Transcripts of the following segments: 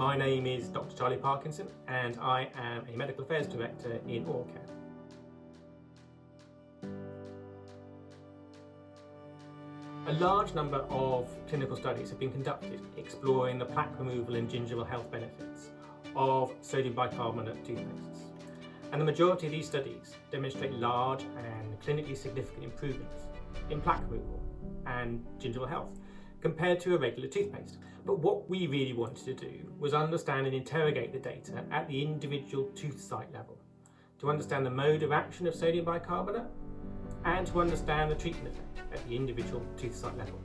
My name is Dr. Charlie Parkinson and I am a Medical Affairs Director in Oral Care. A large number of clinical studies have been conducted exploring the plaque removal and gingival health benefits of sodium bicarbonate toothpastes. And the majority of these studies demonstrate large and clinically significant improvements in plaque removal and gingival health compared to a regular toothpaste. But what we really wanted to do was understand and interrogate the data at the individual tooth site level, to understand the mode of action of sodium bicarbonate and to understand the treatment effect at the individual tooth site level.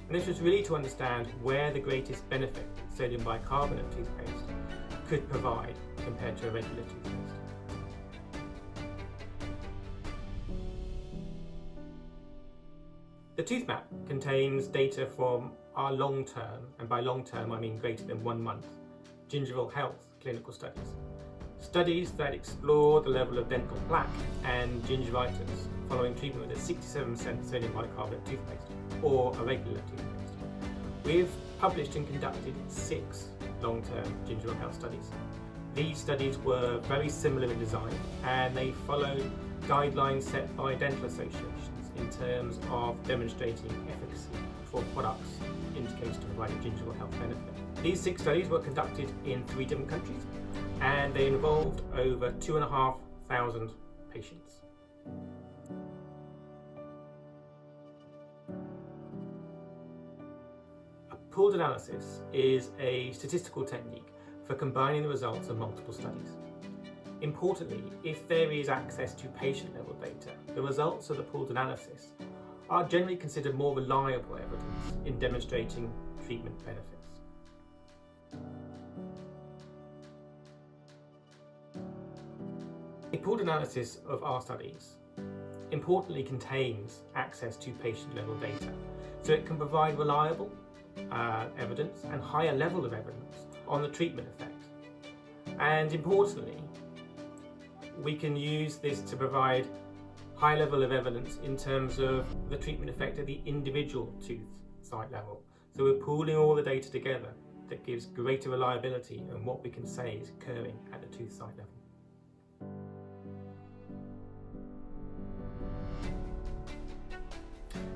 And this was really to understand where the greatest benefit sodium bicarbonate toothpaste could provide compared to a regular toothpaste. The tooth map contains data from our long-term, and by long-term I mean greater than 1 month, gingival health clinical studies. Studies that explore the level of dental plaque and gingivitis following treatment with a 67% sodium bicarbonate toothpaste or a regular toothpaste. We've published and conducted 6 long-term gingival health studies. These studies were very similar in design and they followed guidelines set by dental associations in terms of demonstrating efficacy for products indicated to provide a gingival health benefit. These 6 studies were conducted in 3 different countries and they involved over 2,500 patients. A pooled analysis is a statistical technique for combining the results of multiple studies. Importantly, if there is access to patient-level data, the results of the pooled analysis are generally considered more reliable evidence in demonstrating treatment benefits. A pooled analysis of our studies importantly contains access to patient-level data, so it can provide reliable evidence and higher level of evidence on the treatment effect. And importantly, we can use this to provide high level of evidence in terms of the treatment effect at the individual tooth site level. So we're pooling all the data together that gives greater reliability on what we can say is occurring at the tooth site level.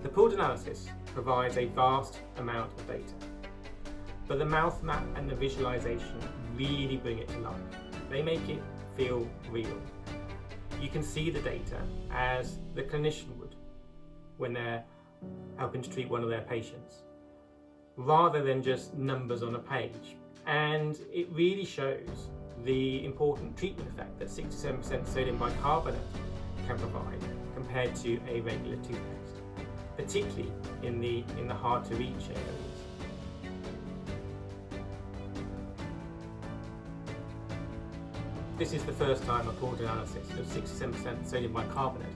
The pooled analysis provides a vast amount of data, but the mouth map and the visualization really bring it to life. They make it feel real. You can see the data as the clinician would when they're helping to treat one of their patients, rather than just numbers on a page. And it really shows the important treatment effect that 67% sodium bicarbonate can provide compared to a regular toothpaste, particularly in the hard to reach areas. This is the first time a pooled analysis of 67% sodium bicarbonate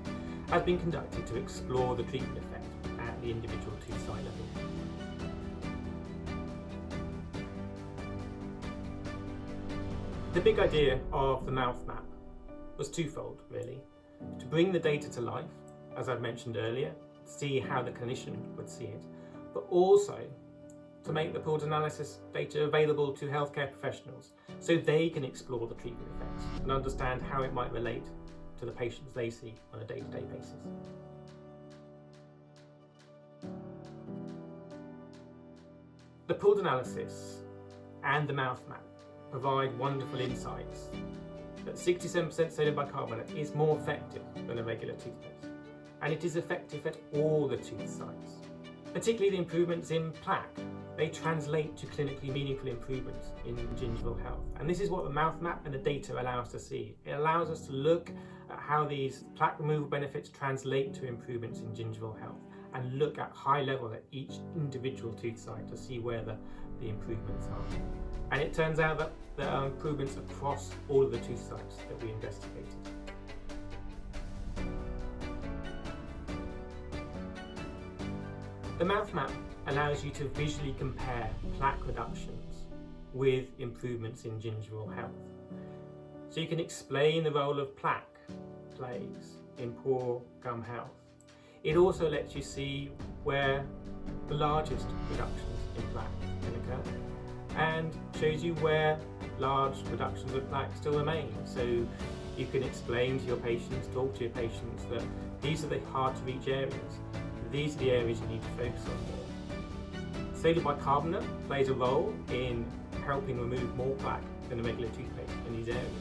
has been conducted to explore the treatment effect at the individual tooth site level. The big idea of the mouth map was twofold, really. To bring the data to life, as I've mentioned earlier, see how the clinician would see it, but also to make the pooled analysis data available to healthcare professionals so they can explore the treatment effects and understand how it might relate to the patients they see on a day-to-day basis. The pooled analysis and the mouth map provide wonderful insights that 67% sodium bicarbonate is more effective than a regular toothpaste, and it is effective at all the tooth sites. Particularly the improvements in plaque, they translate to clinically meaningful improvements in gingival health. And this is what the mouth map and the data allow us to see. It allows us to look at how these plaque removal benefits translate to improvements in gingival health and look at high level at each individual tooth site to see where the improvements are. And it turns out that there are improvements across all of the tooth sites that we investigated. The mouth map allows you to visually compare plaque reductions with improvements in gingival health. So you can explain the role of plaque plays in poor gum health. It also lets you see where the largest reductions in plaque can occur. and shows you where large reductions of plaque still remain. So you can explain to your patients, talk to your patients, that these are the hard to reach areas. These are the areas you need to focus on more. Sodium bicarbonate plays a role in helping remove more plaque than a regular toothpaste in these areas.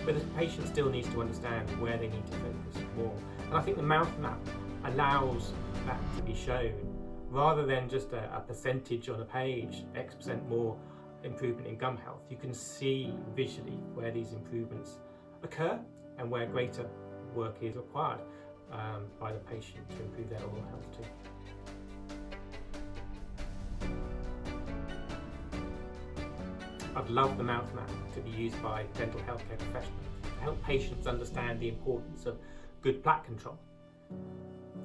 But the patient still needs to understand where they need to focus more. And I think the mouth map allows that to be shown, rather than just a percentage on a page, X% more improvement in gum health. You can see visually where these improvements occur and where greater work is required by the patient to improve their oral health too. I'd love the mouth map to be used by dental healthcare professionals to help patients understand the importance of good plaque control.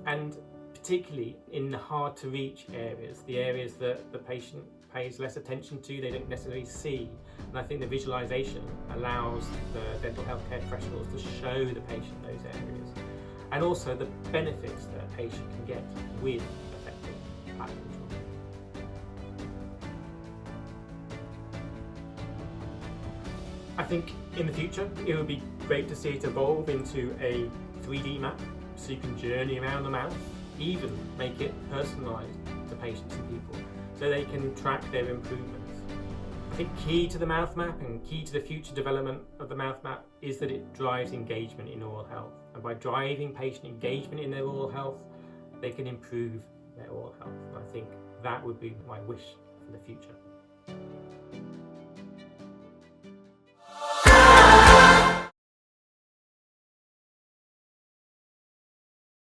And particularly in the hard to reach areas, the areas that the patient pays less attention to, they don't necessarily see. And I think the visualization allows the dental healthcare professionals to show the patient those areas, and also the benefits that a patient can get with effective plaque control. I think in the future it would be great to see it evolve into a 3D map, so you can journey around the mouth, even make it personalised to patients and people, so they can track their improvements. I think key to the mouth map and key to the future development of the mouth map is that it drives engagement in oral health. And by driving patient engagement in their oral health, they can improve their oral health. And I think that would be my wish for the future.